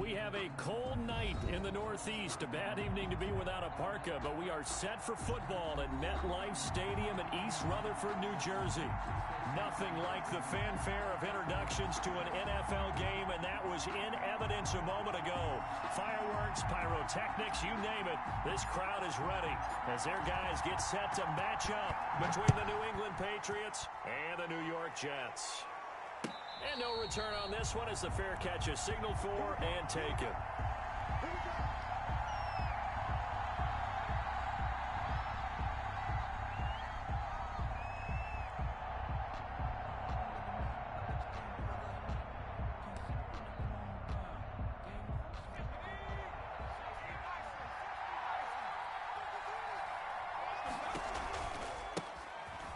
We have a cold night in the Northeast. A bad evening to be without a parka, but we are set for football at MetLife Stadium in East Rutherford, New Jersey. Nothing like the fanfare of introductions to an NFL game, and that was in evidence a moment ago. Fireworks, pyrotechnics, you name it. This crowd is ready as their guys get set to match up between the New England Patriots and the New York Jets. And no return on this one as the fair catch is signaled for and taken.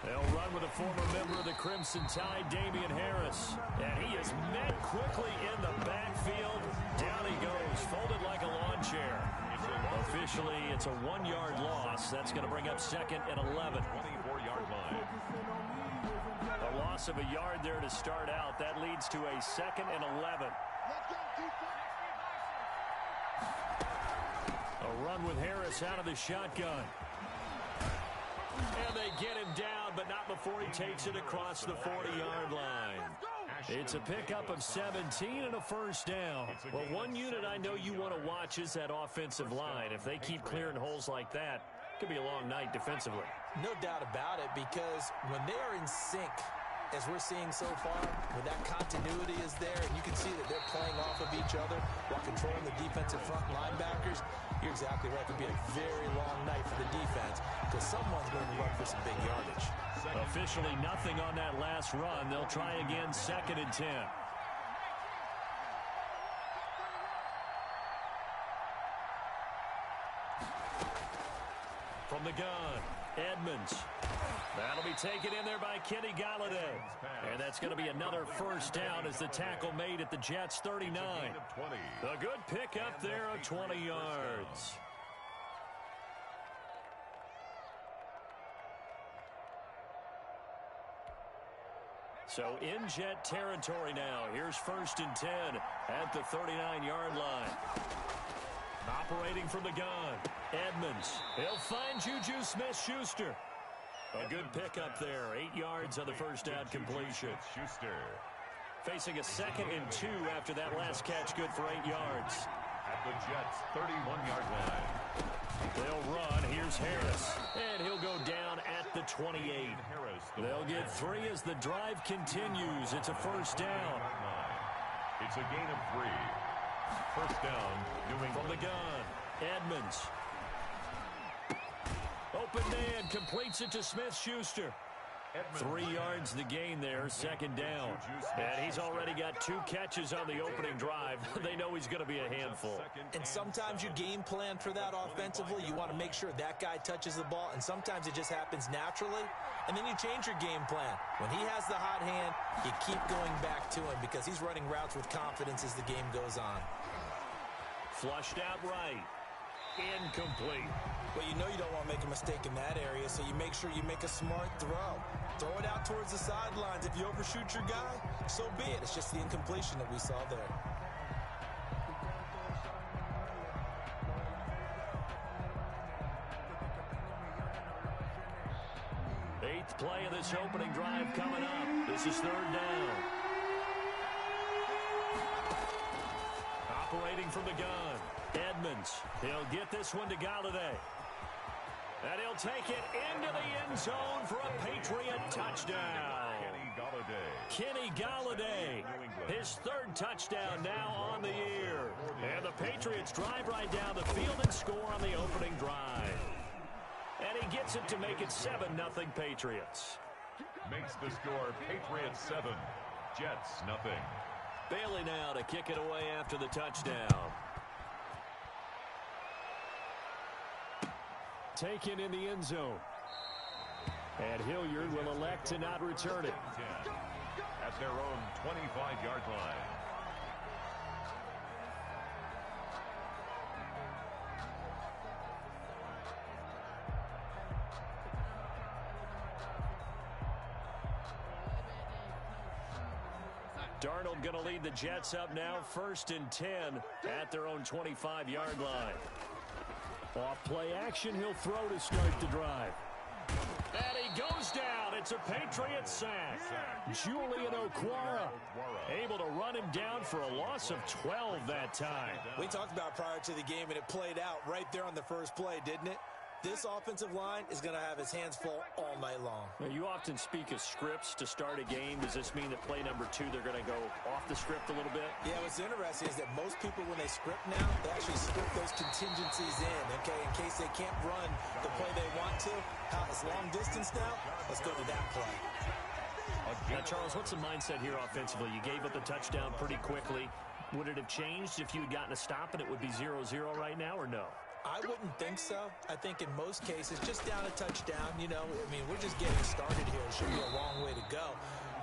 They'll run with a former member of the Crimson Tide, Damian Harris. And he is met quickly in the backfield. Down he goes, folded like a lawn chair. Officially, it's a 1-yard loss. That's going to bring up second and 11. 24-yard line. A loss of a yard there to start out. That leads to a second and 11. A run with Harris out of the shotgun. And they get him down, but not before he takes it across the 40-yard line. It's a pickup of 17 and a first down. Well, one unit I know you want to watch is that offensive line. If they keep clearing holes like that, it could be a long night defensively. No doubt about it, because when they are in sync, as we're seeing so far, when that continuity is there, and you can see that they're playing off of each other while controlling the defensive front linebackers, you're exactly right. It could be a very long night for the defense because someone's going to run for some big yardage. Officially nothing on that last run. They'll try again, second and 10. From the gun, Edmonds. That'll be taken in there by Kenny Galladay. And that's going to be another first down as the tackle made at the Jets' 39. A good pickup there of 20 yards. So in Jet territory now. Here's first and 10 at the 39-yard line. Operating from the gun, Edmonds. He'll find Juju Smith-Schuster. A good pickup there. 8 yards on the first down completion. Facing a second and 2 after that last catch, good for 8 yards. At the Jets' 31-yard line. They'll run. Here's Harris. And he'll go down at the 28. They'll get 3 as the drive continues. It's a first down. It's a gain of 3. First down, New England. From the gun, Edmonds. Open man, completes it to Smith-Schuster. 3 yards the gain there, second down. And he's already got 2 catches on the opening drive. They know he's going to be a handful. And sometimes you game plan for that offensively. You want to make sure that guy touches the ball, and sometimes it just happens naturally. And then you change your game plan. When he has the hot hand, you keep going back to him because he's running routes with confidence as the game goes on. Flushed out right. Incomplete. Well, you know you don't want to make a mistake in that area, so you make sure you make a smart throw. Throw it out towards the sidelines. If you overshoot your guy, so be it. It's just the incompletion that we saw there. Eighth play of this opening drive coming up. This is third down. Operating from the gun, Edmonds. He'll get this one to Galladay. And he'll take it into the end zone for a Patriot touchdown. Kenny Galladay, his 3rd touchdown now on the year. And the Patriots drive right down the field and score on the opening drive. And he gets it to make it 7-0 Patriots. Makes the score Patriots 7, Jets nothing. Bailey now to kick it away after the touchdown. Taken in the end zone. And Hilliard will elect to not return it. At their own 25-yard line. Darnold going to lead the Jets up now, 1st and 10 at their own 25-yard line. Off play action, he'll throw to start the drive. And he goes down. It's a Patriots sack. Julian Okwara able to run him down for a loss of 12 that time. We talked about prior to the game, and it played out right there on the first play, didn't it? This offensive line is going to have his hands full all night long. Now, you often speak of scripts to start a game. Does this mean that play number 2, they're going to go off the script a little bit? Yeah, what's interesting is that most people, when they script now, they actually script those contingencies in, okay, in case they can't run the play they want to. It's long distance now. Let's go to that play. Now, Charles, what's the mindset here offensively? You gave up the touchdown pretty quickly. Would it have changed if you had gotten a stop and it would be 0-0 right now, or no? I wouldn't think so. I think in most cases, just down a touchdown, you know, I mean, we're just getting started here. It should be a long way to go.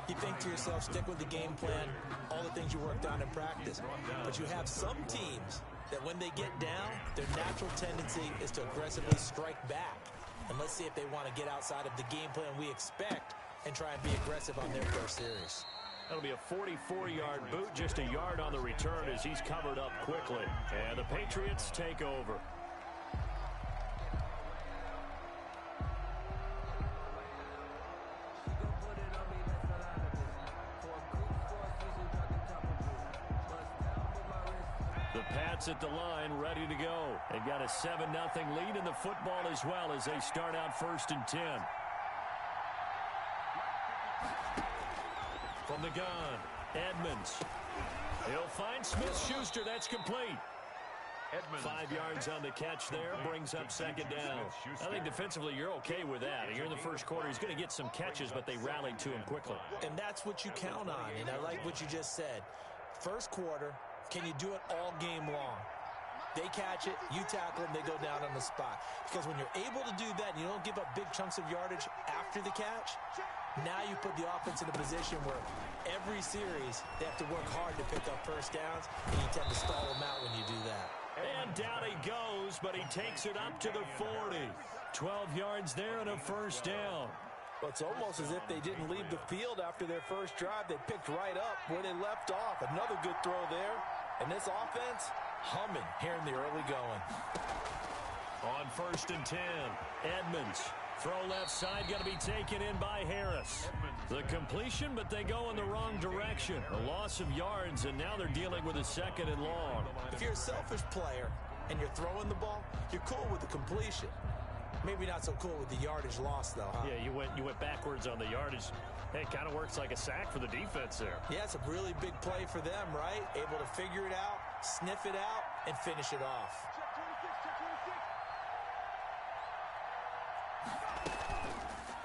You think to yourself, stick with the game plan, all the things you worked on in practice. But you have some teams that when they get down, their natural tendency is to aggressively strike back. And let's see if they want to get outside of the game plan we expect and try and be aggressive on their first series. That'll be a 44-yard boot, just a yard on the return as he's covered up quickly. And the Patriots take over. The Pats at the line, ready to go. They've got a 7-0 lead in the football as well as they start out 1st and 10. From the gun, Edmonds. He'll find Smith-Schuster. That's complete. 5 yards on the catch there, brings up 2nd down. I think defensively you're okay with that. You're in the first quarter. He's going to get some catches, but they rallied to him quickly. And that's what you count on, and I like what you just said. First quarter, can you do it all game long? They catch it, you tackle them, they go down on the spot. Because when you're able to do that and you don't give up big chunks of yardage after the catch, now you put the offense in a position where every series they have to work hard to pick up first downs, and you tend to stall them out when you do that. And down he goes, but he takes it up to the 40. 12 yards there and a 1st down. Well, it's almost as if they didn't leave the field after their first drive. They picked right up where they left off. Another good throw there. And this offense, humming here in the early going. On 1st and 10, Edmonds. Throw left side, going to be taken in by Harris. The completion, but they go in the wrong direction. A loss of yards, and now they're dealing with a 2nd and long. If you're a selfish player and you're throwing the ball, you're cool with the completion. Maybe not so cool with the yardage loss, though, huh? Yeah, you went backwards on the yardage. Hey, it kind of works like a sack for the defense there. Yeah, it's a really big play for them, right? Able to figure it out, sniff it out, and finish it off.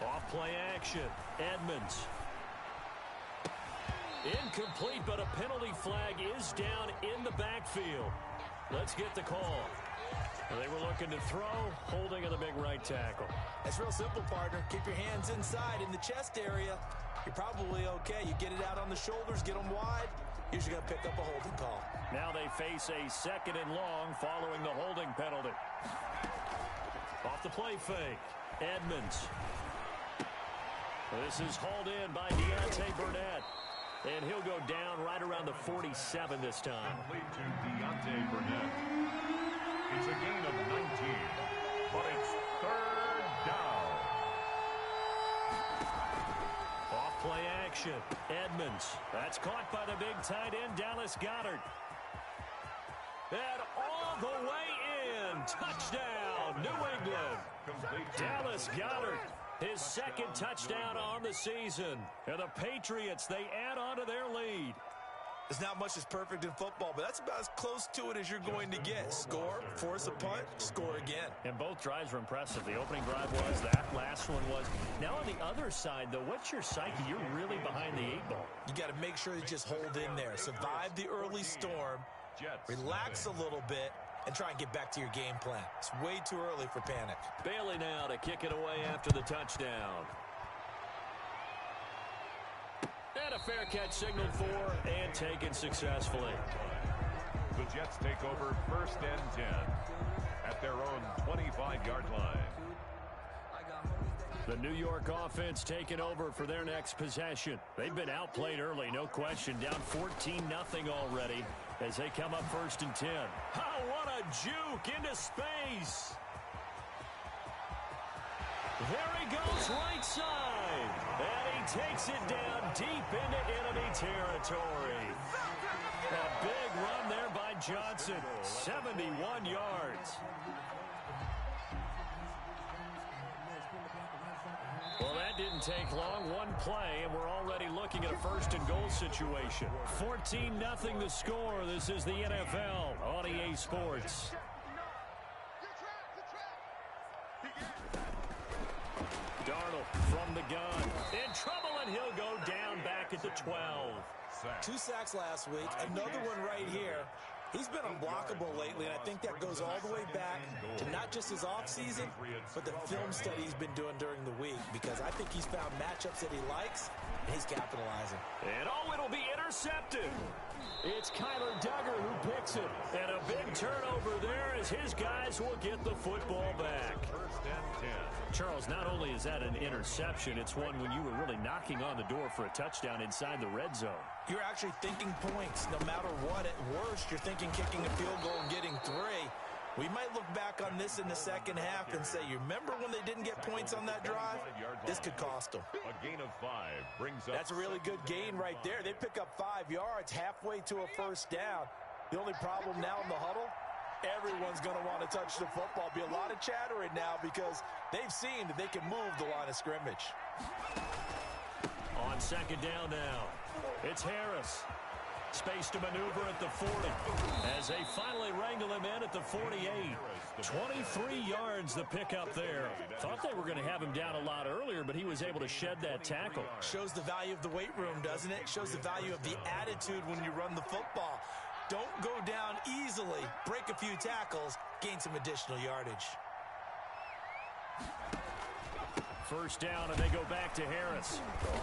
Off-play action. Edmonds. Incomplete, but a penalty flag is down in the backfield. Let's get the call. They were looking to throw, holding in the big right tackle. That's real simple, partner. Keep your hands inside in the chest area. You're probably okay. You get it out on the shoulders, get them wide. Usually going to pick up a holding call. Now they face a 2nd and long following the holding penalty. Off the play fake. Edmonds. This is hauled in by Deontay Burnett. And he'll go down right around the 47 this time. Complete to Deontay Burnett. It's a gain of 19, but it's 3rd down. Off-play action. Edmonds. That's caught by the big tight end, Dallas Goedert. And all the way in. Touchdown, New England. Dallas Goedert. His 2nd touchdown on the season. And the Patriots, they add on to their lead. There's not much that's perfect in football, but that's about as close to it as you're going to get. Score, force a punt, score again. And both drives were impressive. The opening drive was, that last one was. Now on the other side, though, what's your psyche? You're really behind the 8 ball. You got to make sure you just hold in there. Survive the early storm, relax a little bit, and try and get back to your game plan. It's way too early for panic. Bailey now to kick it away after the touchdown. And a fair catch signaled for and taken successfully. The Jets take over 1st and 10 at their own 25-yard line. The New York offense taking over for their next possession. They've been outplayed early, no question. Down 14-0 already as they come up 1st and 10. Oh, what a juke into space. There he goes right side. And he takes it down deep into enemy territory. A big run there by Johnson. 71 yards. Well, that didn't take long. One play, and we're already looking at a 1st and goal situation. 14-0 the score. This is the NFL on EA Sports. Darnold from the gun. In trouble, and he'll go down back at the 12. 2 sacks last week. Another one right here. He's been unblockable lately, and I think that goes all the way back to not just his offseason, but the film study he's been doing during the week, because I think he's found matchups that he likes, and he's capitalizing. And oh, it'll be intercepted. It's Kyler Duggar who picks it. And a big turnover there as his guys will get the football back. 1st and 10. Charles, not only is that an interception, it's one when you were really knocking on the door for a touchdown inside the red zone. You're actually thinking points. No matter what, at worst, you're thinking kicking a field goal and getting 3. We might look back on this in the second half and say, you remember when they didn't get points on that drive? This could cost them. A gain of 5 brings up. That's a really good gain right there. They pick up 5 yards halfway to a 1st down. The only problem now in the huddle, everyone's going to want to touch the football. Be a lot of chattering now because they've seen that they can move the line of scrimmage. On 2nd down now, it's Harris. Space to maneuver at the 40 as they finally wrangle him in at the 48. 23 yards the pickup there. Thought they were going to have him down a lot earlier, but he was able to shed that tackle. Shows the value of the weight room, doesn't it? Shows the value of the attitude when you run the football. Don't go down easily. Break a few tackles. Gain some additional yardage. 1st down, and they go back to Harris.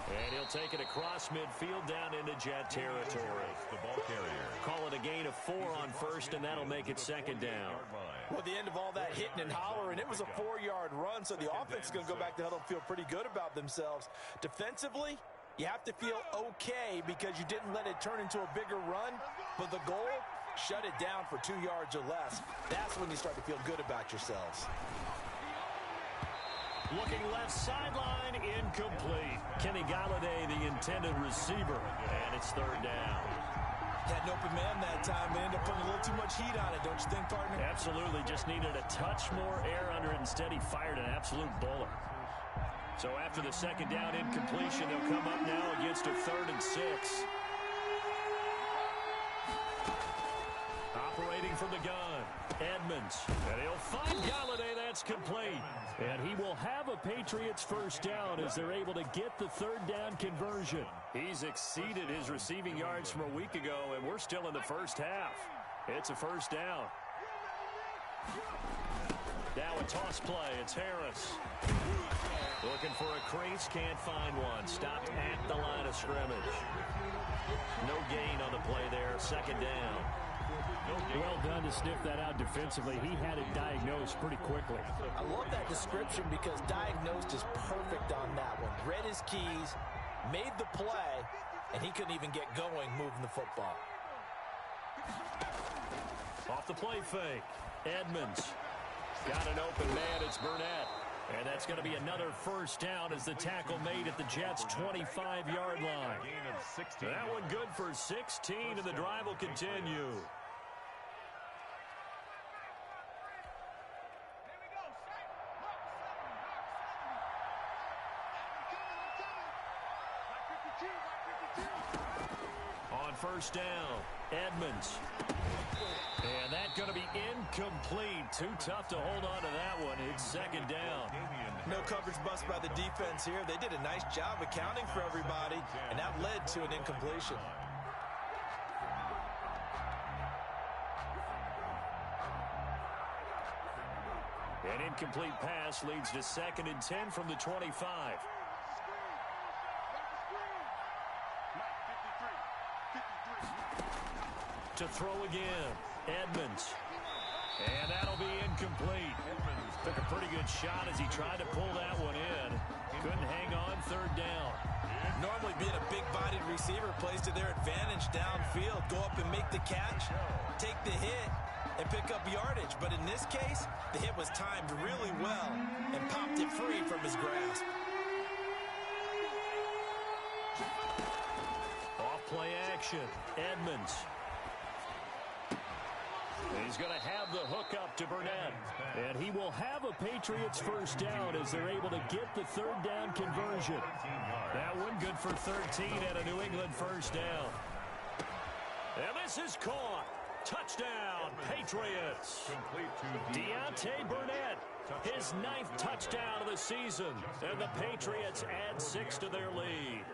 And he'll take it across midfield down into Jet territory. The ball carrier. Call it a gain of 4 on 1st, and that'll make it 2nd down. Well, at the end of all that hitting and hollering, it was a 4-yard run, so the offense is going to go back to huddle and feel pretty good about themselves. Defensively, you have to feel okay because you didn't let it turn into a bigger run, but the goal, shut it down for 2 yards or less. That's when you start to feel good about yourselves. Looking left sideline, incomplete. Kenny Galladay, the intended receiver, and it's 3rd down. Had an open man that time, but ended up putting a little too much heat on it, don't you think, partner? Absolutely, just needed a touch more air under it. Instead, he fired an absolute bullet. So after the 2nd down incompletion, they'll come up now against a 3rd and 6. Operating from the gun, Edmonds. And he'll find Galladay. That's complete. And he will have a Patriots 1st down as they're able to get the 3rd down conversion. He's exceeded his receiving yards from a week ago, and we're still in the 1st half. It's a 1st down. Now a toss play. It's Harris. Looking for a crease, can't find one. Stopped at the line of scrimmage. No gain on the play there. 2nd down. Well done to sniff that out defensively. He had it diagnosed pretty quickly. I love that description because diagnosed is perfect on that one. Read his keys, made the play, and he couldn't even get going moving the football. Off the play fake. Edmonds. Got an open man. It's Burnett. And that's going to be another 1st down as the tackle made at the Jets' 25-yard line. That one good for 16, and the drive will continue. On 1st down, Edmonds. And that's going to be incomplete. Too tough to hold on to that one. It's 2nd down. No coverage bust by the defense here. They did a nice job accounting for everybody, and that led to an incompletion. An incomplete pass leads to 2nd and 10 from the 25. To throw again, Edmonds. And that'll be incomplete. Took a pretty good shot as he tried to pull that one in. Couldn't hang on third down. Normally being a big-bodied receiver plays to their advantage downfield. Go up and make the catch, take the hit, and pick up yardage. But in this case, the hit was timed really well and popped it free from his grasp. Off play action. Edmonds. He's going to have the hook up to Burnett. And he will have a Patriots first down as they're able to get the third down conversion. That one good for 13 and a New England first down. And this is caught. Touchdown, Patriots. Deontay Burnett, his 9th touchdown of the season. And the Patriots add 6 to their lead.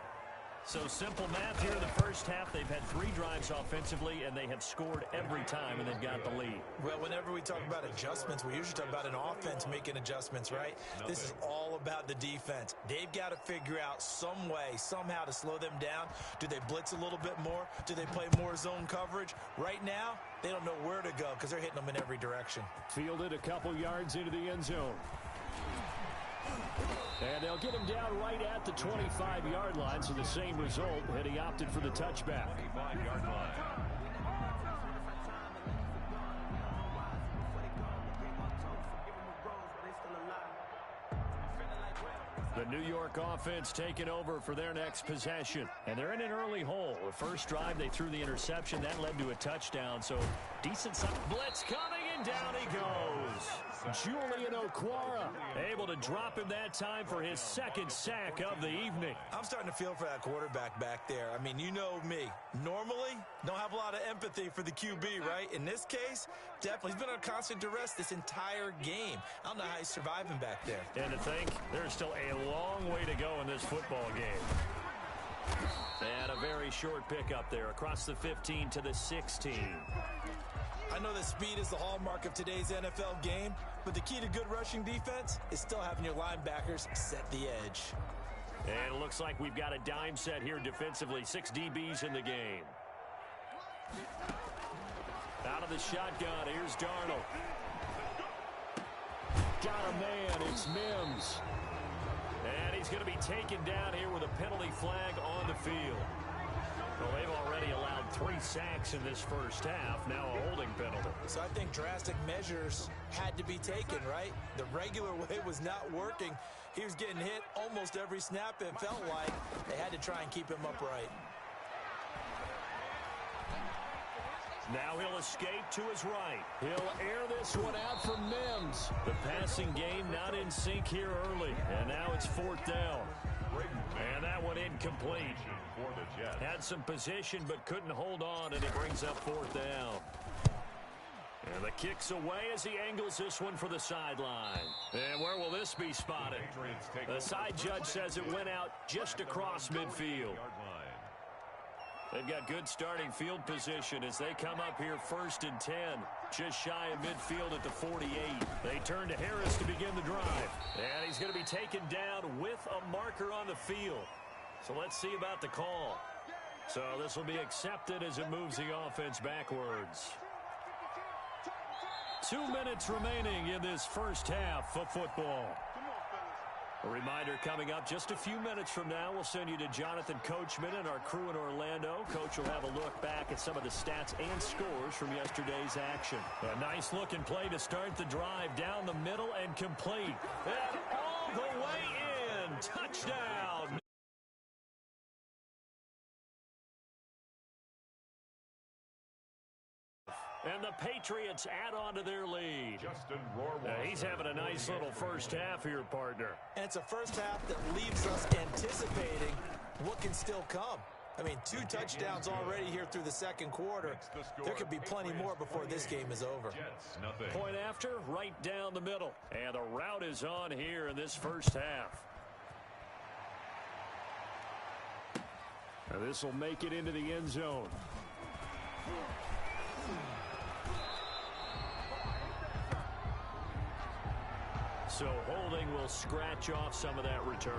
So simple math here in the first half. They've had 3 drives offensively, and they have scored every time, and they've got the lead. Well, whenever we talk about adjustments, we usually talk about an offense making adjustments, right? This is all about the defense. They've got to figure out some way, somehow to slow them down. Do they blitz a little bit more? Do they play more zone coverage? Right now, they don't know where to go because they're hitting them in every direction. Fielded a couple yards into the end zone. And they'll get him down right at the 25-yard line, so the same result, and he opted for the touchback. 25-yard line. The New York offense taking over for their next possession. And they're in an early hole. The first drive, they threw the interception. That led to a touchdown. So decent blitz coming, and down he goes. Julian Okwara able to drop him that time for his 2nd sack of the evening. I'm starting to feel for that quarterback back there. I mean, you know me. Normally, don't have a lot of empathy for the QB, right? In this case, definitely. He's been on constant duress this entire game. I don't know how he's surviving back there. And to think, there's still a long way to go in this football game. And a very short pickup there across the 15 to the 16. I know that speed is the hallmark of today's NFL game, but the key to good rushing defense is still having your linebackers set the edge. And it looks like we've got a dime set here defensively. 6 DBs in the game. Out of the shotgun, here's Darnold. Got a man, it's Mims. And he's going to be taken down here with a penalty flag on the field. Well, they've already allowed 3 sacks in this first half. Now a holding penalty. So I think drastic measures had to be taken, right? The regular way was not working. He was getting hit almost every snap, it felt like. They had to try and keep him upright. Now he'll escape to his right. He'll air this one out for Mims. The passing game not in sync here early. And now it's 4th down. And that one incomplete. Had some position but couldn't hold on, and it brings up 4th down. And the kick's away as he angles this one for the sideline. And where will this be spotted? The side judge says it went out just across midfield. They've got good starting field position as they come up here 1st and 10. Just shy of midfield at the 48. They turn to Harris to begin the drive. And he's going to be taken down with a marker on the field. So let's see about the call. So this will be accepted as it moves the offense backwards. 2 minutes remaining in this first half of football. A reminder coming up just a few minutes from now. We'll send you to Jonathan Coachman and our crew in Orlando. Coach will have a look back at some of the stats and scores from yesterday's action. A nice looking play to start the drive down the middle and complete. And all the way in. Touchdown. And the Patriots add on to their lead. He's having a nice little first half here, partner. And it's a first half that leaves us anticipating what can still come. I mean, 2 touchdowns already here through the second quarter. There could be plenty more before this game is over. Point after, right down the middle. And the route is on here in this first half. And this will make it into the end zone. So holding will scratch off some of that return.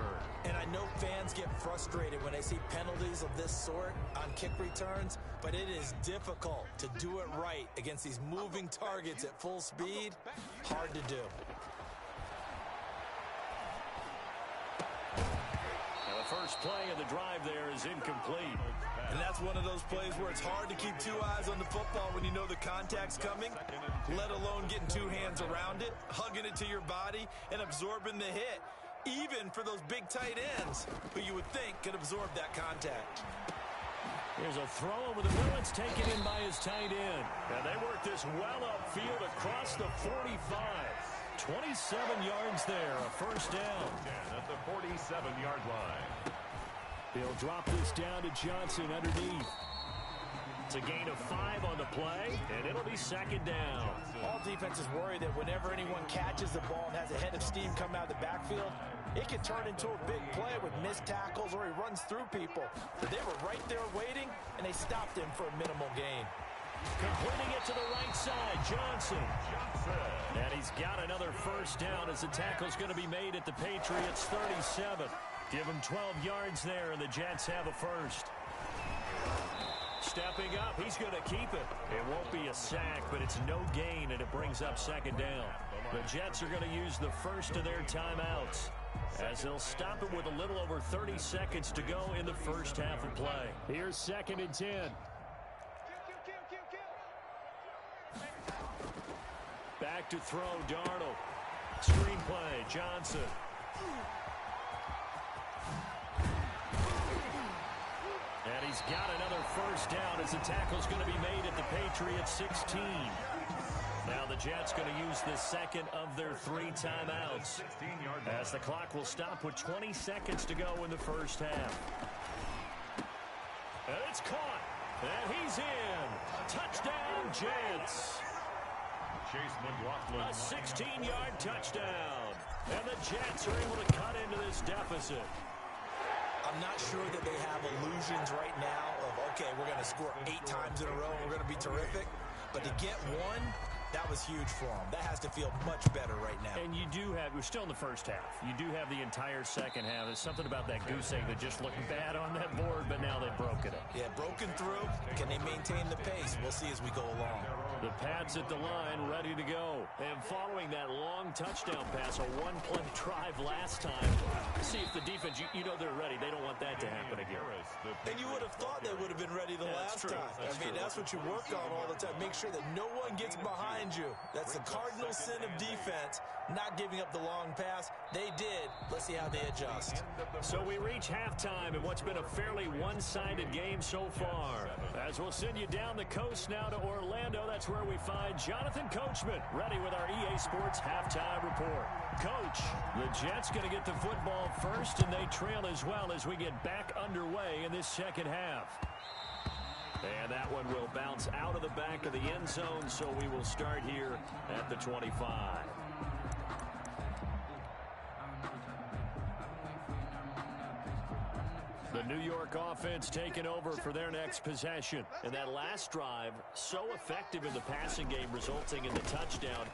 And I know fans get frustrated when they see penalties of this sort on kick returns, but it is difficult to do it right against these moving targets at full speed. Hard to do. first play of the drive there is incomplete. And that's one of those plays where it's hard to keep two eyes on the football when you know the contact's coming, let alone getting two hands around it, hugging it to your body, and absorbing the hit, even for those big tight ends who you would think could absorb that contact. Here's a throw over the middle. It's taken in by his tight end. And they work this well upfield across the 45. 27 yards there, a first down. At the 47-yard line. He'll drop this down to Johnson underneath. It's a gain of 5 on the play, and it'll be second down. All defenses worry that whenever anyone catches the ball and has a head of steam come out of the backfield, it can turn into a big play with missed tackles or he runs through people. But they were right there waiting, and they stopped him for a minimal gain. Completing it to the right side, Johnson. And he's got another first down as the tackle's going to be made at the Patriots' 37. Give him 12 yards there, and the Jets have a first. Stepping up, he's going to keep it. It won't be a sack, but it's no gain, and it brings up second down. The Jets are going to use the first of their timeouts, as they'll stop it with a little over 30 seconds to go in the first half of play. Here's 2nd and 10. Back to throw, Darnold. Screenplay, Johnson. And he's got another first down as the tackle's going to be made at the Patriots' 16. Now the Jets going to use the second of their 3 timeouts, as the clock will stop with 20 seconds to go in the first half. And it's caught. And he's in. Touchdown, Jets. A 16-yard touchdown. And the Jets are able to cut into this deficit. I'm not sure that they have illusions right now of, okay, we're going to score 8 times in a row and we're going to be terrific. But to get one, that was huge for them. That has to feel much better right now. And you do have, we're still in the first half. You do have the entire second half. There's something about that goose egg that just looked bad on that board, but now they've broken it. Yeah, broken through. Can they maintain the pace? We'll see as we go along. The Pats at the line, ready to go. And following that long touchdown pass, a one-play drive last time. See if the defense, you know they're ready. They don't want that to happen again. And you would have thought they would have been ready the last time. That's what you work on all the time. Make sure that no one gets behind you. That's the cardinal sin of defense, not giving up the long pass. They did. Let's see how they adjust. So we reach halftime in what's been a fairly one-sided game so far. As we'll send you down the coast now to Orlando, that's where we find Jonathan Coachman, ready with our EA Sports halftime report. Coach, the Jets going to get the football first, and they trail as well as we get back underway in this second half. And that one will bounce out of the back of the end zone, so we will start here at the 25. The New York offense taking over for their next possession. And that last drive, so effective in the passing game, resulting in the touchdown.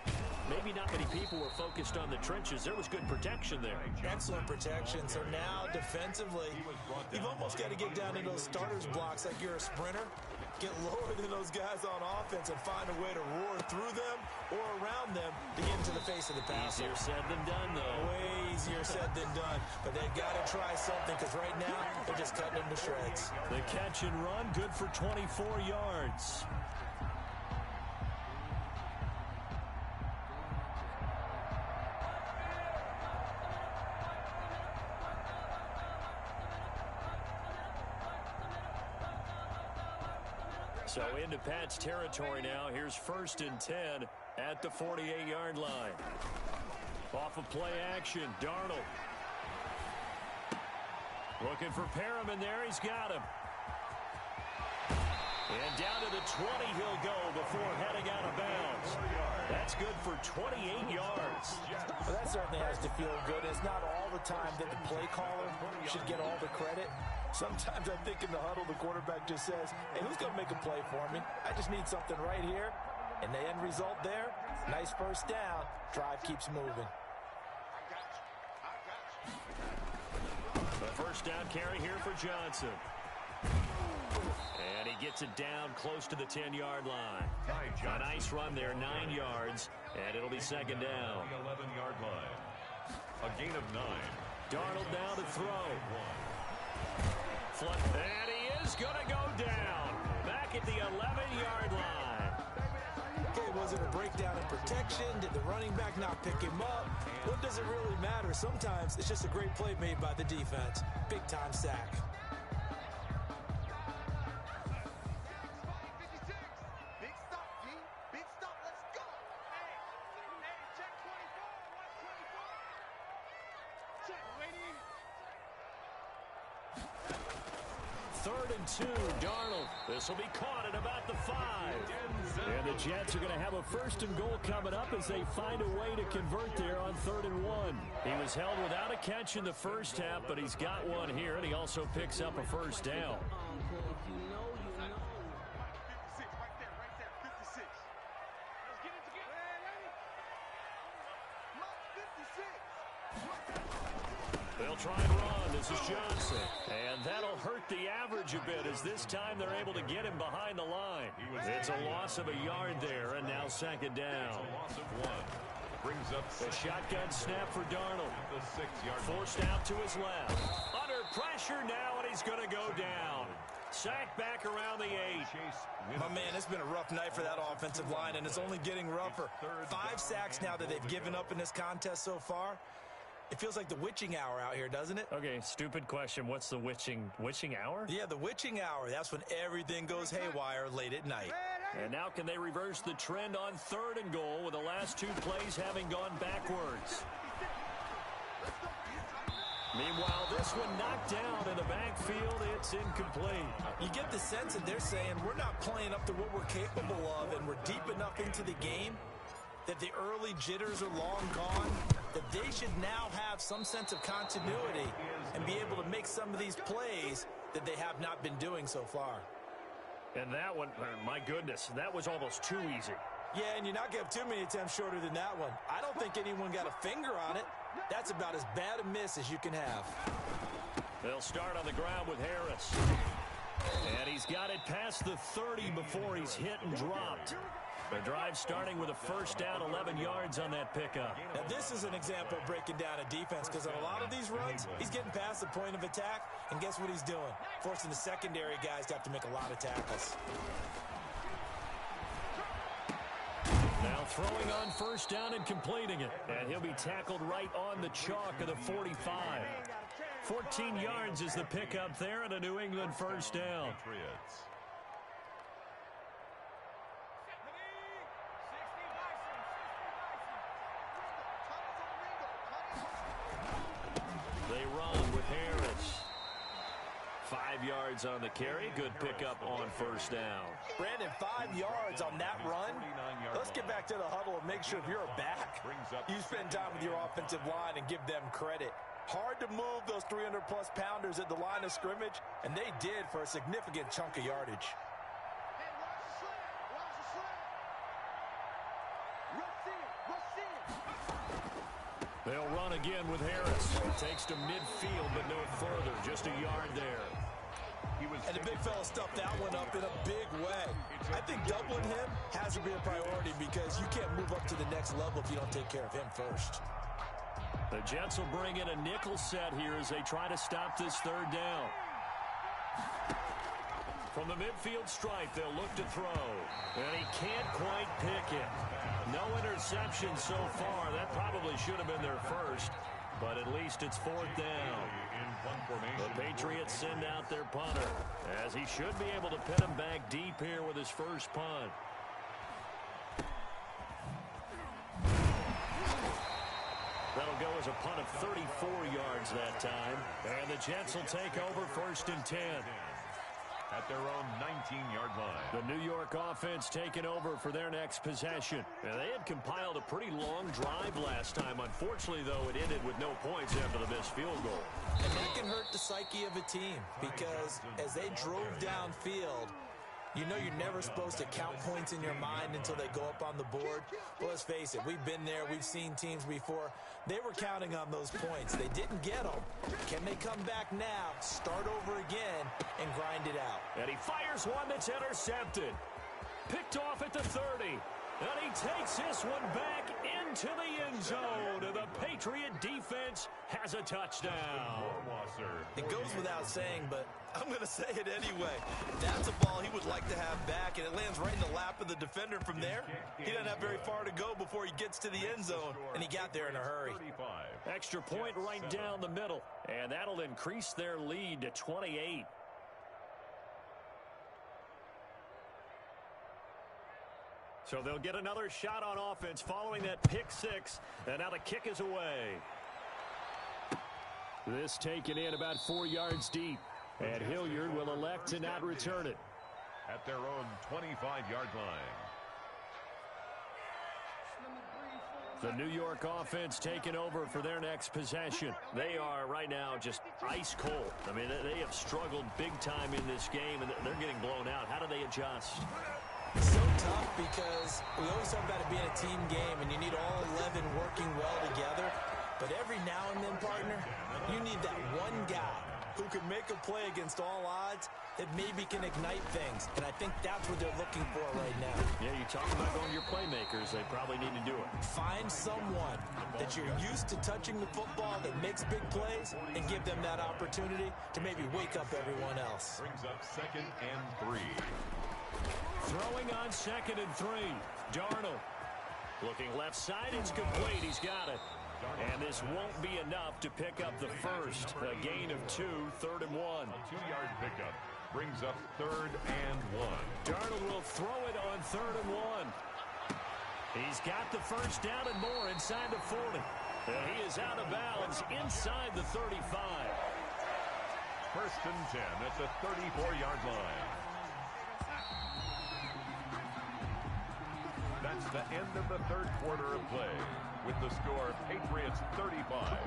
Maybe not many people were focused on the trenches. There was good protection there. Excellent protection. So now, defensively, you've almost got to get down to those starters blocks like you're a sprinter. Get lower than those guys on offense and find a way to roar through them or around them to get into the face of the passer. Easier said than done, though. Way easier said than done. But they've got to try something, because right now they're just cutting them to shreds. The catch and run, good for 24 yards. So into Pat's territory now. Here's 1st and 10 at the 48-yard line. Off of play action, Darnold. Looking for Perriman there. He's got him. And down to the 20 he'll go before heading out of bounds. That's good for 28 yards. Well, that certainly has to feel good. It's not all the time that the play caller should get all the credit. Sometimes I think in the huddle, the quarterback just says, hey, who's going to make a play for me? I just need something right here. And the end result there, nice first down. Drive keeps moving. The first down carry here for Johnson. And he gets it down close to the 10-yard line. A nice run there, 9 yards, and it'll be second down. 11-yard line. A gain of 9. Darnold now to throw. And he is going to go down. Back at the 11-yard line. Okay, was it a breakdown in protection? Did the running back not pick him up? What does it really matter? Sometimes it's just a great play made by the defense. Big-time sack. Third and 2, Darnold. This will be caught at about the 5. And the Jets are going to have a first and goal coming up as they find a way to convert there on 3rd and 1. He was held without a catch in the first half, but he's got one here, and he also picks up a first down. They'll try and run. This is Johnson. And that'll hurt the average a bit as this time they're able to get him behind the line. It's a loss of a yard there, and now 2nd down. Loss of 1. Brings up a shotgun snap for Darnold. Forced out to his left. Under pressure now, and he's going to go down. Sacked back around the 8. My man, it's been a rough night for that offensive line, and it's only getting rougher. 5 sacks now that they've given up in this contest so far. It feels like the witching hour out here, doesn't it? Okay, stupid question. What's the witching hour? Yeah, the witching hour. That's when everything goes haywire late at night. And now can they reverse the trend on 3rd and goal with the last 2 plays having gone backwards? Meanwhile, this one knocked down in the backfield. It's incomplete. You get the sense that they're saying we're not playing up to what we're capable of, and we're deep enough into the game that the early jitters are long gone, that they should now have some sense of continuity and be able to make some of these plays that they have not been doing so far. And that one, my goodness, that was almost too easy. Yeah, and you're not going to have too many attempts shorter than that one. I don't think anyone got a finger on it. That's about as bad a miss as you can have. They'll start on the ground with Harris. And he's got it past the 30 before he's hit and dropped. The drive starting with a first down, 11 yards on that pickup. Now, this is an example of breaking down a defense because on a lot of these runs, he's getting past the point of attack, and guess what he's doing? Forcing the secondary guys to have to make a lot of tackles. Now throwing on first down and completing it. And he'll be tackled right on the chalk of the 45. 14 yards is the pickup there and a New England first down. They run with Harris. 5 yards on the carry. Good pickup on first down. Brandon, 5 yards on that run. Let's get back to the huddle and make sure if you're a back, you spend time with your offensive line and give them credit. Hard to move those 300-plus pounders at the line of scrimmage, and they did for a significant chunk of yardage. They'll run again with Harris. Takes to midfield, but no further. Just a yard there. And the big fella stuffed that one up in a big way. I think doubling him has to be a priority because you can't move up to the next level if you don't take care of him first. The Jets will bring in a nickel set here as they try to stop this 3rd down. From the midfield stripe, they'll look to throw. And he can't quite pick it. No interception so far. That probably should have been their first. But at least it's 4th down. The Patriots send out their punter, as he should be able to pin him back deep here with his first punt. That'll go as a punt of 34 yards that time. And the Jets will take over 1st and 10. At their own 19-yard line. The New York offense taking over for their next possession. And they had compiled a pretty long drive last time. Unfortunately, though, it ended with no points after the missed field goal. And that can hurt the psyche of a team because as they drove downfield, you know you're never supposed to count points in your mind until they go up on the board. Well, let's face it, we've been there. We've seen teams before. They were counting on those points. They didn't get them. Can they come back now, start over again, and grind it out? And he fires one that's intercepted. Picked off at the 30. And he takes this one back into the end zone. And the Patriot defense has a touchdown. It goes without saying, but I'm going to say it anyway. That's a ball he would like to have back, and it lands right in the lap of the defender from there. He doesn't have very far to go before he gets to the end zone, and he got there in a hurry. Extra point right down the middle, and that'll increase their lead to 28. So they'll get another shot on offense following that pick six, and now the kick is away. This taken in about 4 yards deep, and Hilliard will elect to not return it. At their own 25-yard line. The New York offense taking over for their next possession. They are right now just ice cold. I mean, they have struggled big time in this game, and they're getting blown out. How do they adjust? So tough because we always talk about it being a team game, and you need all 11 working well together. But every now and then, partner, you need that one guy who can make a play against all odds that maybe can ignite things. And I think that's what they're looking for right now. Yeah, you talk about going to your playmakers. They probably need to do it. Find someone that you're used to touching the football that makes big plays and give them that opportunity to maybe wake up everyone else. Brings up 2nd and 3. Throwing on 2nd and 3. Darnold. Looking left side, it's complete. He's got it. And this won't be enough to pick up the first. A gain of 2, 3rd and 1. 2-yard pickup brings up 3rd and 1. Darnold will throw it on 3rd and 1. He's got the first down and more inside the 40. And he is out of bounds inside the 35. 1st and 10 at the 34-yard line. That's the end of the 3rd quarter of play. With the score, Patriots 35.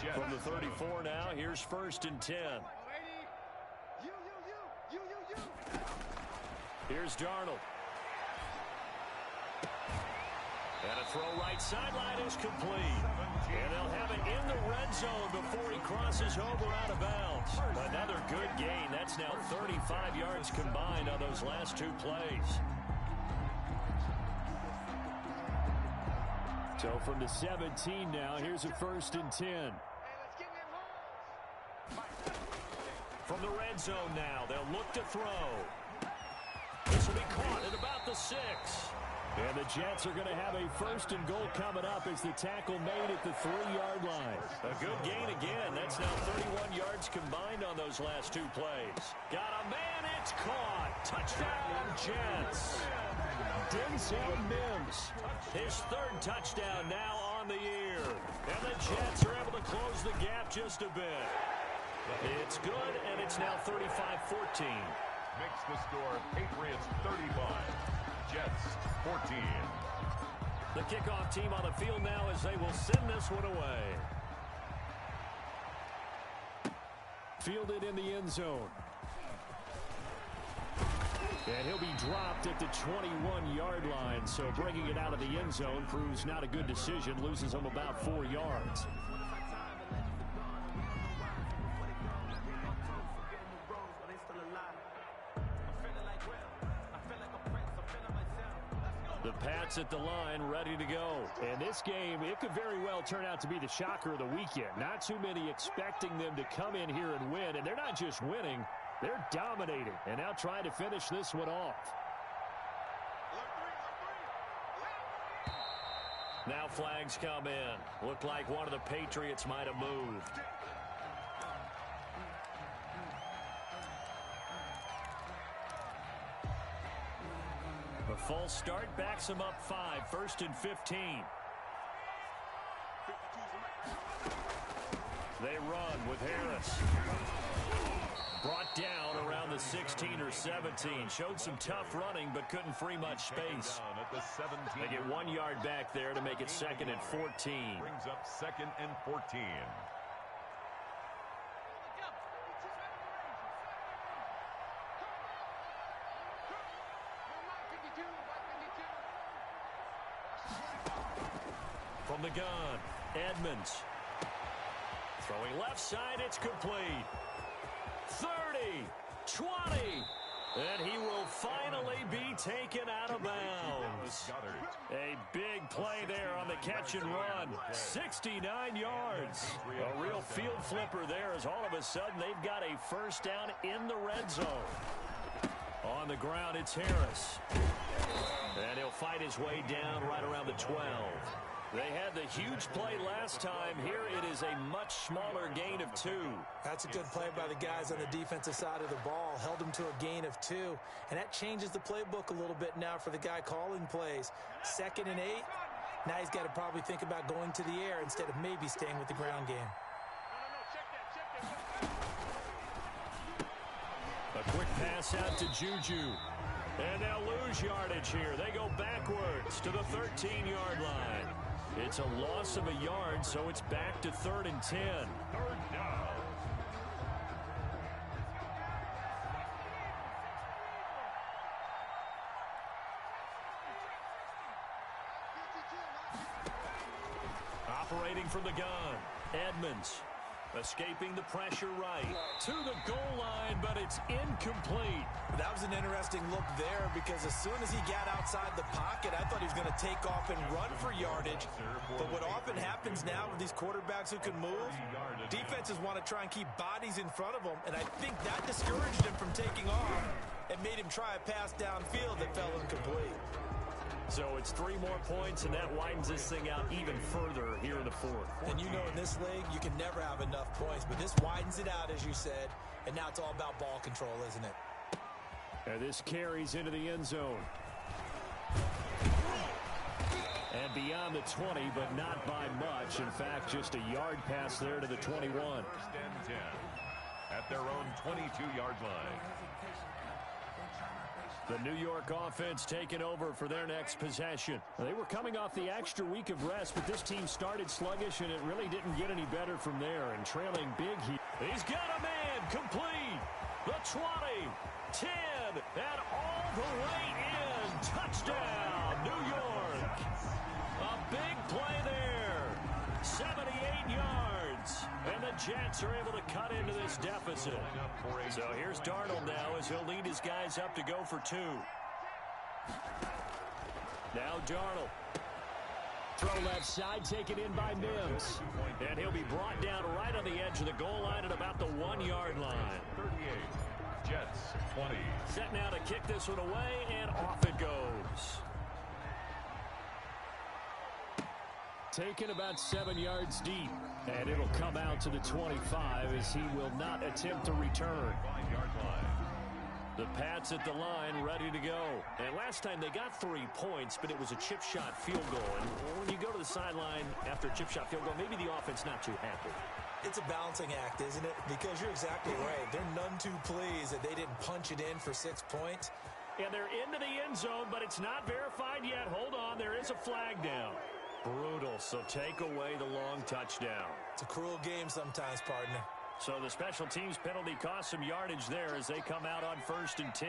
Jets. From the 34 now, here's 1st and 10. Here's Darnold. And a throw right sideline is complete. And they'll have it in the red zone before he crosses over out of bounds. Another good gain. That's now 35 yards combined on those last 2 plays. So from the 17 now, here's a 1st and 10. From the red zone now, they'll look to throw. This will be caught at about the 6. And the Jets are going to have a 1st and goal coming up as the tackle made at the 3-yard line. A good gain again. That's now 31 yards combined on those last 2 plays. Got a man, it's caught. Touchdown, Jets. Denzel Mims, his 3rd touchdown now on the year. And the Jets are able to close the gap just a bit. It's good, and it's now 35-14. Makes the score Patriots 35, Jets 14. The kickoff team on the field now as they will send this one away. Fielded in the end zone. And he'll be dropped at the 21-yard line, so bringing it out of the end zone proves not a good decision, loses him about 4 yards. The Pats at the line, ready to go. And this game, it could very well turn out to be the shocker of the weekend. Not too many expecting them to come in here and win, and they're not just winning. They're dominating, and now trying to finish this one off. Now flags come in. Looked like one of the Patriots might have moved. A false start backs him up 5, 1st and 15. They run with Harris. Brought down around the 16 or 17. Showed some tough running, but couldn't free much space. They get 1 yard back there to make it 2nd and 14. Brings up 2nd and 14. From the gun, Edmonds. Throwing left side, it's complete. 30, 20, And he will finally be taken out of bounds. A big play there on the catch and run. 69 yards. A real field flipper there as all of a sudden they've got a first down in the red zone. On the ground, it's Harris. And he'll fight his way down right around the 12. They had the huge play last time. Here it is a much smaller gain of 2. That's a good play by the guys on the defensive side of the ball. Held them to a gain of 2. And that changes the playbook a little bit now for the guy calling plays. 2nd and 8. Now he's got to probably think about going to the air instead of maybe staying with the ground game. A quick pass out to Juju. And they'll lose yardage here. They go backwards to the 13-yard line. It's a loss of a yard, so it's back to 3rd and 10. 3rd down. Operating from the gun, Edmonds. Escaping the pressure right to the goal line, but it's incomplete. That was an interesting look there because as soon as he got outside the pocket, I thought he was going to take off and run for yardage. But what often happens now with these quarterbacks who can move, defenses want to try and keep bodies in front of them, and I think that discouraged him from taking off and made him try a pass downfield that fell incomplete. So it's 3 more points, and that widens this thing out even further here in the 4th. And you know in this league, you can never have enough points, but this widens it out, as you said, and now it's all about ball control, isn't it? And this carries into the end zone. And beyond the 20, but not by much. In fact, just a yard pass there to the 21. 1st and 10 at their own 22-yard line. The New York offense taking over for their next possession. They were coming off the extra week of rest, but this team started sluggish, and it really didn't get any better from there. And trailing big here. He's got a man complete. The 20, 10, and all the way in. Touchdown, New York. A big play there. 78 yards. And the Jets are able to cut into this deficit. So here's Darnold now as he'll lead his guys up to go for 2. Now Darnold. Throw left side, taken in by Mims. And he'll be brought down right on the edge of the goal line at about the 1-yard line. 38. Jets 20. Set now to kick this one away, and off it goes. Taken about 7 yards deep. And it'll come out to the 25 as he will not attempt to return. 5-yard line. The Pats at the line, ready to go. And last time they got 3 points, but it was a chip shot field goal. And when you go to the sideline after a chip shot field goal, maybe the offense not too happy. It's a balancing act, isn't it? Because you're exactly right. They're none too pleased that they didn't punch it in for 6 points. And they're into the end zone, but it's not verified yet. Hold on, there is a flag down. Brutal, so take away the long touchdown. It's a cruel game sometimes, partner. So the special teams penalty cost some yardage there as they come out on 1st and 10.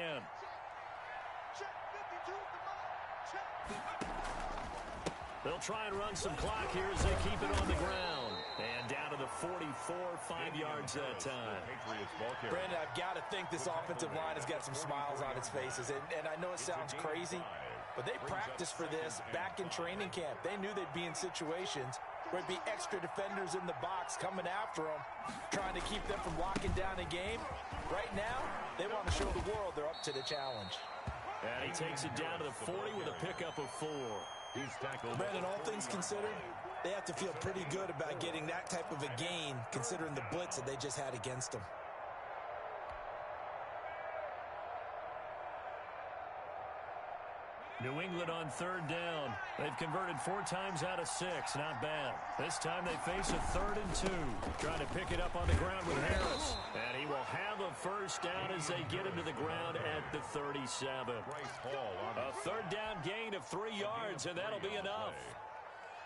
They'll try and run some clock here as they keep it on the ground. And down to the 44, 5 yards that time. Brandon, I've got to think this offensive line has got some smiles on its faces. And I know it sounds crazy, but they practiced for this back in training camp. They knew they'd be in situations where there'd be extra defenders in the box coming after them, trying to keep them from locking down a game. Right now, they want to show the world they're up to the challenge. And he takes it down to the 40 with a pickup of 4. He's tackled. Brandon, all things considered, they have to feel pretty good about getting that type of a gain, considering the blitz that they just had against them. New England on 3rd down. They've converted 4 times out of 6. Not bad. This time they face a 3rd and 2. Trying to pick it up on the ground with Harris. And he will have a first down as they get him to the ground at the 37. A 3rd down gain of 3 yards, and that'll be enough.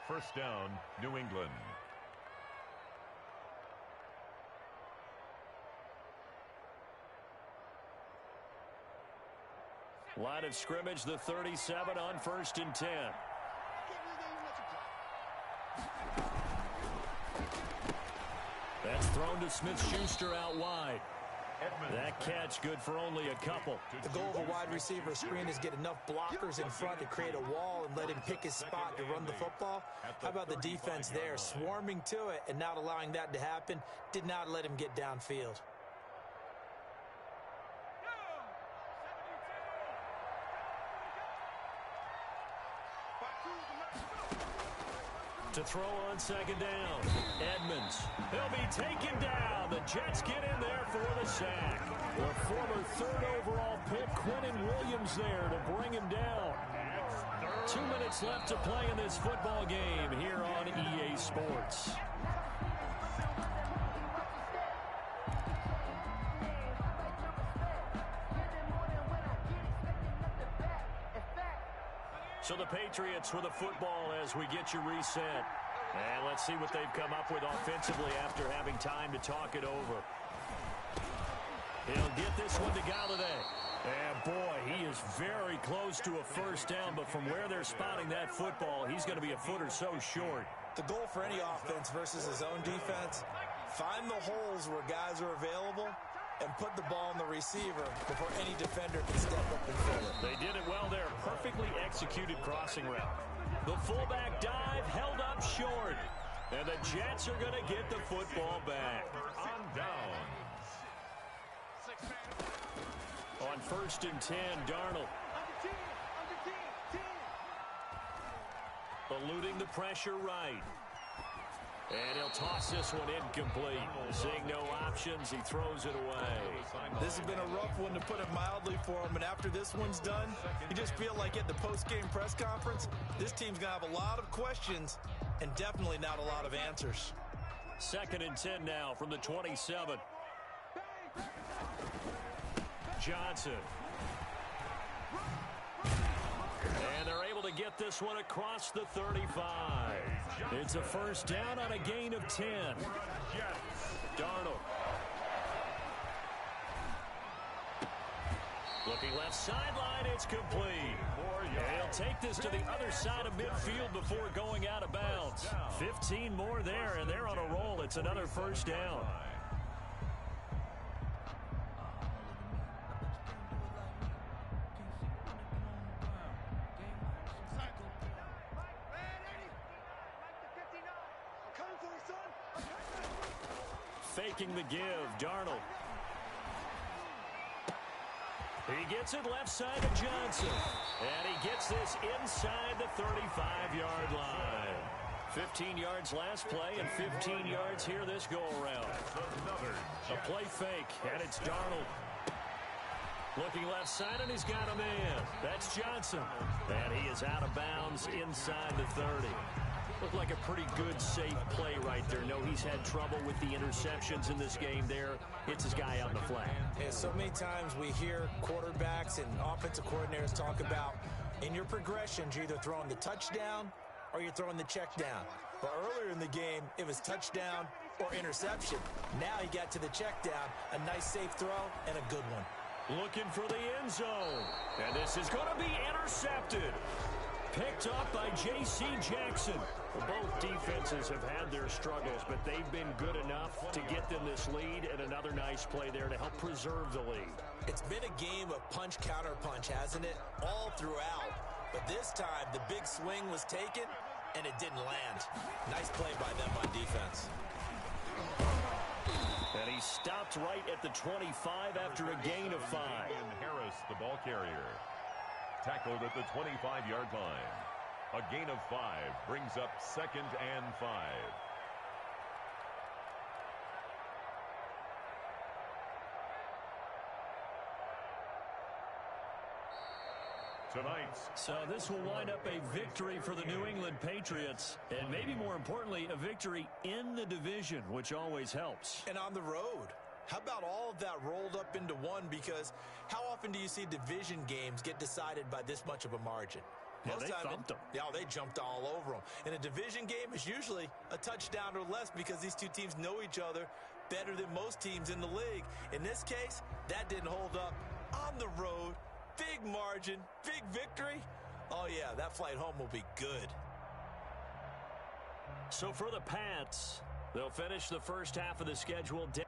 First down, New England. Line of scrimmage, the 37 on 1st and 10. That's thrown to Smith-Schuster out wide. That catch good for only a couple. The goal of a wide receiver screen is get enough blockers in front to create a wall and let him pick his spot to run the football. How about the defense there, swarming to it and not allowing that to happen? Did not let him get downfield. To throw on second down, Edmonds. He'll be taken down. The Jets get in there for the sack. The former third overall pick, Quentin Williams, there to bring him down. 2 minutes left to play in this football game here on EA Sports. So the Patriots with the football as we get you reset. And let's see what they've come up with offensively after having time to talk it over. He'll get this one to Galladay. And boy, he is very close to a first down, but from where they're spotting that football, he's going to be a foot or so short. The goal for any offense versus his own defense, find the holes where guys are available and put the ball on the receiver before any defender can step up and fill it. They did it well there. Perfectly executed crossing route. The fullback dive held up short. And the Jets are going to get the football back. On down. On 1st and 10, Darnold. Eluding the pressure right. And he'll toss this one incomplete. Seeing no options, he throws it away. This has been a rough one, to put it mildly, for him. And after this one's done, you just feel like at the post-game press conference, this team's going to have a lot of questions and definitely not a lot of answers. 2nd and 10 now from the 27. Johnson. And they're able to get this one across the 35. It's a first down on a gain of 10. Darnold. Looking left sideline, it's complete. And he'll take this to the other side of midfield before going out of bounds. 15 more there, and they're on a roll. It's another first down. Faking the give, Darnold. He gets it left side of Johnson. And he gets this inside the 35-yard line. 15 yards last play and 15 yards here this go-around. A play fake, and it's Darnold. Looking left side, and he's got a man. That's Johnson. And he is out of bounds inside the 30. Looked like a pretty good, safe play right there. No, he's had trouble with the interceptions in this game there. Hits his guy on the flat. Yeah, so many times we hear quarterbacks and offensive coordinators talk about, in your progressions, you're either throwing the touchdown or you're throwing the check down. But earlier in the game, it was touchdown or interception. Now he got to the check down, a nice safe throw, and a good one. Looking for the end zone. And this is going to be intercepted. Picked up by J.C. Jackson. Well, both defenses have had their struggles, but they've been good enough to get them this lead, and another nice play there to help preserve the lead. It's been a game of punch-counter-punch, hasn't it? All throughout. But this time, the big swing was taken, and it didn't land. Nice play by them on defense. And he stopped right at the 25 after a gain of 5. Harris, the ball carrier. Tackled at the 25-yard line. A gain of 5 brings up 2nd and 5. Tonight's. So this will wind up a victory for the New England Patriots, and maybe more importantly, a victory in the division, which always helps. And on the road. How about all of that rolled up into one? Because how often do you see division games get decided by this much of a margin? Yeah, they thumped them. Yeah, they jumped all over them. In a division game, it's usually a touchdown or less because these two teams know each other better than most teams in the league. In this case, that didn't hold up. On the road, big margin, big victory. Oh, yeah, that flight home will be good. So for the Pats, they'll finish the first half of the schedule down